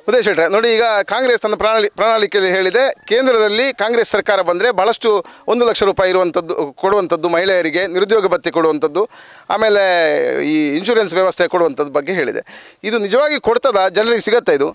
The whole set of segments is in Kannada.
ಉದಯ್ ಶೆಟ್ರೆ ನೋಡಿ, ಈಗ ಕಾಂಗ್ರೆಸ್ ತನ್ನ ಪ್ರಣಾಳಿಕೆಯಲ್ಲಿ ಹೇಳಿದೆ, ಕೇಂದ್ರದಲ್ಲಿ ಕಾಂಗ್ರೆಸ್ ಸರ್ಕಾರ ಬಂದರೆ ಭಾಳಷ್ಟು 1 ಲಕ್ಷ ರೂಪಾಯಿ ಕೊಡುವಂಥದ್ದು, ಮಹಿಳೆಯರಿಗೆ ನಿರುದ್ಯೋಗ ಭತ್ಯೆ ಕೊಡುವಂಥದ್ದು, ಆಮೇಲೆ ಈ ಇನ್ಶೂರೆನ್ಸ್ ವ್ಯವಸ್ಥೆ ಕೊಡುವಂಥದ್ದು ಬಗ್ಗೆ ಹೇಳಿದೆ. ಇದು ನಿಜವಾಗಿ ಕೊಡ್ತದ, ಜನರಿಗೆ ಸಿಗತ್ತಾ ಇದು?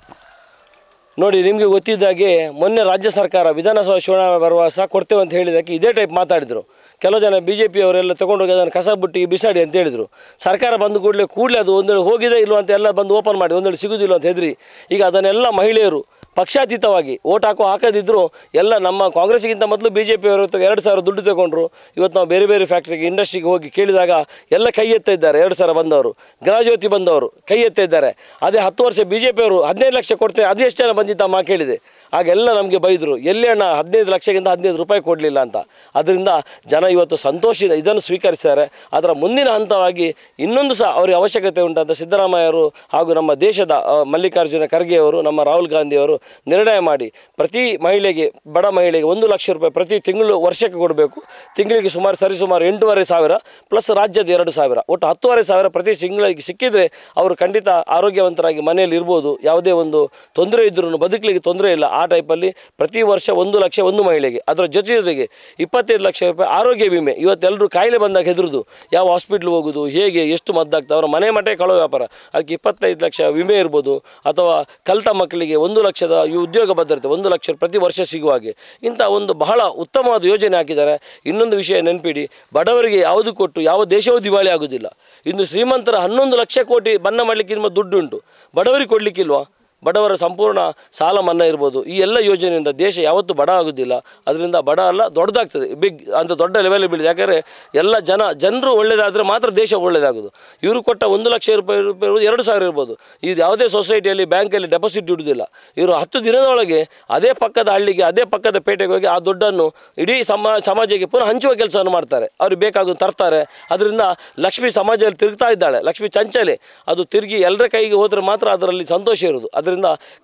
ನೋಡಿ, ನಿಮಗೆ ಗೊತ್ತಿದ್ದಾಗೆ ಮೊನ್ನೆ ರಾಜ್ಯ ಸರ್ಕಾರ ವಿಧಾನಸಭಾ ಚುನಾವಣೆ ಬರುವಾಗ ಸಹ ಕೊಡ್ತೇವೆ ಅಂತ ಹೇಳಿದ್ದಕ್ಕೆ ಇದೇ ಟೈಪ್ ಮಾತಾಡಿದರು. ಕೆಲವು ಜನ BJP ಅವರೆಲ್ಲ ತೊಗೊಂಡೋಗಿ ಅದನ್ನು ಕಸ ಬುಟ್ಟಿಗೆ ಬಿಸಾಡಿ ಅಂತ ಹೇಳಿದರು. ಸರ್ಕಾರ ಬಂದು ಕೂಡಲೇ ಅದು ಒಂದೇಳು ಹೋಗಿದೆ ಇಲ್ವ ಅಂತ ಎಲ್ಲ ಬಂದು ಓಪನ್ ಮಾಡಿ ಒಂದೇಳು ಸಿಗೋದಿಲ್ಲ ಅಂತ ಹೆದರಿ ಈಗ ಅದನ್ನೆಲ್ಲ ಮಹಿಳೆಯರು ಪಕ್ಷಾತೀತವಾಗಿ ಓಟ್ ಹಾಕದಿದ್ದರೂ ಎಲ್ಲ ನಮ್ಮ ಕಾಂಗ್ರೆಸ್ಗಿಂತ ಮೊದಲು BJP ಅವರು 2,000 ದುಡ್ಡು ತಗೊಂಡ್ರು. ಇವತ್ತು ನಾವು ಬೇರೆ ಬೇರೆ ಫ್ಯಾಕ್ಟ್ರಿಗೆ ಇಂಡಸ್ಟ್ರಿಗೆ ಹೋಗಿ ಕೇಳಿದಾಗ ಎಲ್ಲ ಕೈ ಎತ್ತಾ ಇದ್ದಾರೆ. 2,000 ಬಂದವರು, ಗೃಹಜ್ಯೋತಿ ಬಂದವರು ಕೈ ಎತ್ತಾ ಇದ್ದಾರೆ. ಅದೇ 10 ವರ್ಷ BJP ಅವರು 15 ಲಕ್ಷ ಕೊಡ್ತೇವೆ, ಅದು ಎಷ್ಟು ಜನ ಬಂದಿದ್ದಮ್ಮ ಕೇಳಿದೆ. ಆಗೆಲ್ಲ ನಮಗೆ ಬೈದರು, ಎಲ್ಲಿ ಅಣ್ಣ 15 ಲಕ್ಷಕ್ಕಿಂತ 15 ರೂಪಾಯಿ ಕೊಡಲಿಲ್ಲ ಅಂತ. ಅದರಿಂದ ಜನ ಇವತ್ತು ಸಂತೋಷ ಇದನ್ನು ಸ್ವೀಕರಿಸಿದ್ದಾರೆ. ಅದರ ಮುಂದಿನ ಹಂತವಾಗಿ ಇನ್ನೊಂದು ಸಹ ಅವರಿಗೆ ಅವಶ್ಯಕತೆ ಉಂಟಂತ ಸಿದ್ದರಾಮಯ್ಯವರು ಹಾಗೂ ನಮ್ಮ ದೇಶದ ಮಲ್ಲಿಕಾರ್ಜುನ ಖರ್ಗೆ ಅವರು, ನಮ್ಮ ರಾಹುಲ್ ಗಾಂಧಿ ಅವರು ನಿರ್ಣಯ ಮಾಡಿ ಪ್ರತಿ ಮಹಿಳೆಗೆ, ಬಡ ಮಹಿಳೆಗೆ 1 ಲಕ್ಷ ರೂಪಾಯಿ ಪ್ರತಿ ತಿಂಗಳು ವರ್ಷಕ್ಕೆ ಕೊಡಬೇಕು. ತಿಂಗಳಿಗೆ ಸರಿಸುಮಾರು 8,500 ಪ್ಲಸ್ ರಾಜ್ಯದ 2,000, ಒಟ್ಟು 10,500 ಪ್ರತಿ ತಿಂಗಳಿಗೆ ಸಿಕ್ಕಿದರೆ ಅವರು ಖಂಡಿತ ಆರೋಗ್ಯವಂತರಾಗಿ ಮನೆಯಲ್ಲಿ ಇರ್ಬೋದು. ಯಾವುದೇ ಒಂದು ತೊಂದರೆ ಇದ್ರೂ ಬದುಕಲಿಕ್ಕೆ ತೊಂದರೆ ಇಲ್ಲ. ಆ ಟೈಪಲ್ಲಿ ಪ್ರತಿ ವರ್ಷ 1 ಲಕ್ಷ ಒಂದು ಮಹಿಳೆಗೆ, ಅದರ ಜೊತೆಗೆ 25 ಲಕ್ಷ ರೂಪಾಯಿ ಆರೋಗ್ಯ ವಿಮೆ. ಇವತ್ತೆಲ್ಲರೂ ಕಾಯಿಲೆ ಬಂದಾಗ ಹೆದರುದು, ಯಾವ ಹಾಸ್ಪಿಟ್ಲ್ ಹೋಗೋದು, ಹೇಗೆ ಎಷ್ಟು ಮದ್ದಾಗ್ತದೆ, ಅವರ ಮನೆ ಮಠೆ ಕಳೋ ವ್ಯಾಪಾರ. ಅದಕ್ಕೆ 25 ಲಕ್ಷ ವಿಮೆ ಇರ್ಬೋದು. ಅಥವಾ ಕಲಿತ ಮಕ್ಕಳಿಗೆ 1 ಲಕ್ಷದ ಉದ್ಯೋಗ ಭದ್ರತೆ 1 ಲಕ್ಷ ಪ್ರತಿ ವರ್ಷ ಸಿಗುವ ಹಾಗೆ ಇಂಥ ಒಂದು ಬಹಳ ಉತ್ತಮವಾದ ಯೋಜನೆ ಹಾಕಿದ್ದಾರೆ. ಇನ್ನೊಂದು ವಿಷಯ ನೆನಪಿಡಿ, ಬಡವರಿಗೆ ಯಾವುದು ಕೊಟ್ಟು ಯಾವ ದೇಶವೂ ದಿವಾಳಿ ಆಗೋದಿಲ್ಲ. ಇನ್ನು ಶ್ರೀಮಂತರ 11 ಲಕ್ಷ ಕೋಟಿ ಮನ್ನಾ ಮಾಡಲಿಕ್ಕೆ ನಿಮ್ಮ ದುಡ್ಡು ಉಂಟು, ಬಡವರಿಗೆ ಕೊಡಲಿಕ್ಕಿಲ್ವಾ? ಬಡವರ ಸಂಪೂರ್ಣ ಸಾಲ ಮನ್ನಾ ಇರ್ಬೋದು. ಈ ಎಲ್ಲ ಯೋಜನೆಯಿಂದ ದೇಶ ಯಾವತ್ತೂ ಬಡ ಆಗೋದಿಲ್ಲ. ಅದರಿಂದ ಬಡ ಅಲ್ಲ, ದೊಡ್ಡದಾಗ್ತದೆ, ಬಿಗ್ ಅಂತ ದೊಡ್ಡ ಲೆವೆಲ್ ಬೀಳಿದೆ. ಯಾಕಂದರೆ ಎಲ್ಲ ಜನರು ಒಳ್ಳೆಯದಾದರೆ ಮಾತ್ರ ದೇಶ ಒಳ್ಳೆಯದಾಗೋದು. ಇವರು ಕೊಟ್ಟ 1 ಲಕ್ಷ ರೂಪಾಯಿ 2,000 ಇರ್ಬೋದು. ಇದು ಯಾವುದೇ ಸೊಸೈಟಿಯಲ್ಲಿ ಬ್ಯಾಂಕಲ್ಲಿ ಡೆಪಾಸಿಟ್ ಇಡುವುದಿಲ್ಲ. ಇವರು 10 ದಿನದೊಳಗೆ ಅದೇ ಪಕ್ಕದ ಹಳ್ಳಿಗೆ, ಅದೇ ಪಕ್ಕದ ಪೇಟೆಗೆ ಹೋಗಿ ಆ ದುಡ್ಡನ್ನು ಇಡೀ ಸಮಾಜಕ್ಕೆ ಪುನಃ ಹಂಚುವ ಕೆಲಸವನ್ನು ಮಾಡ್ತಾರೆ. ಅವ್ರಿಗೆ ಬೇಕಾಗೋದು ತರ್ತಾರೆ. ಅದರಿಂದ ಲಕ್ಷ್ಮಿ ಸಮಾಜದಲ್ಲಿ ತಿರುಗ್ತಾ ಇದ್ದಾಳೆ, ಲಕ್ಷ್ಮಿ ಚಂಚಲೆ. ಅದು ತಿರುಗಿ ಎಲ್ಲರ ಕೈಗೆ ಹೋದರೆ ಮಾತ್ರ ಅದರಲ್ಲಿ ಸಂತೋಷ ಇರೋದು. ಅದರಿಂದ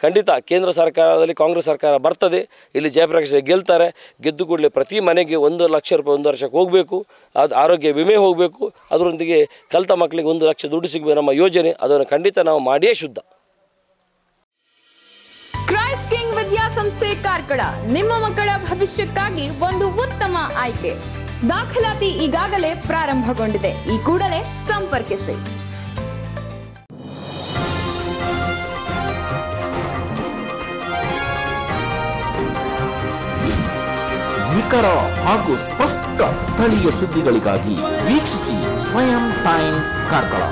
ಖಂಡಿತ ಕೇಂದ್ರ ಸರ್ಕಾರದಲ್ಲಿ ಕಾಂಗ್ರೆಸ್ ಸರ್ಕಾರ ಬರ್ತದೆ. ಇಲ್ಲಿ ಜಯಪ್ರಕಾಶ್ ಗೆಲ್ತಾರೆ. ಗೆದ್ದು ಕೂಡಲೇ ಪ್ರತಿ ಮನೆಗೆ 1 ಲಕ್ಷ ರೂಪಾಯಿ 1 ವರ್ಷಕ್ಕೆ ಹೋಗಬೇಕು. ಅದು ಆರೋಗ್ಯ ವಿಮೆ ಹೋಗಬೇಕು. ಅದರೊಂದಿಗೆ ಕಲಿತ ಮಕ್ಕಳಿಗೆ 1 ಲಕ್ಷ ದುಡ್ಡು ಸಿಗಬೇಕು. ನಮ್ಮ ಯೋಜನೆ ಅದನ್ನು ಖಂಡಿತ ನಾವು ಮಾಡಿಯೇ ಶುದ್ಧ. ಕ್ರೈಸ್ಟ್ ಕಿಂಗ್ ವಿದ್ಯಾಸಂಸ್ಥೆ ಕಾರ್ಕಳ ನಿಮ್ಮ ಮಕ್ಕಳ ಭವಿಷ್ಯಕ್ಕಾಗಿ ಒಂದು ಉತ್ತಮ ಆಯ್ಕೆ. ದಾಖಲಾತಿ ಈಗಾಗಲೇ ಪ್ರಾರಂಭಗೊಂಡಿದೆ. ಈ ಕೂಡಲೇ ಸಂಪರ್ಕಿಸಿ. ನಿಖರ ಹಾಗೂ ಸ್ಪಷ್ಟ ಸ್ಥಳೀಯ ಸುದ್ದಿಗಳಿಗಾಗಿ ವೀಕ್ಷಿಸಿ ಸ್ವಯಂ ಟೈಮ್ಸ್ ಕಾರ್ಕಳ.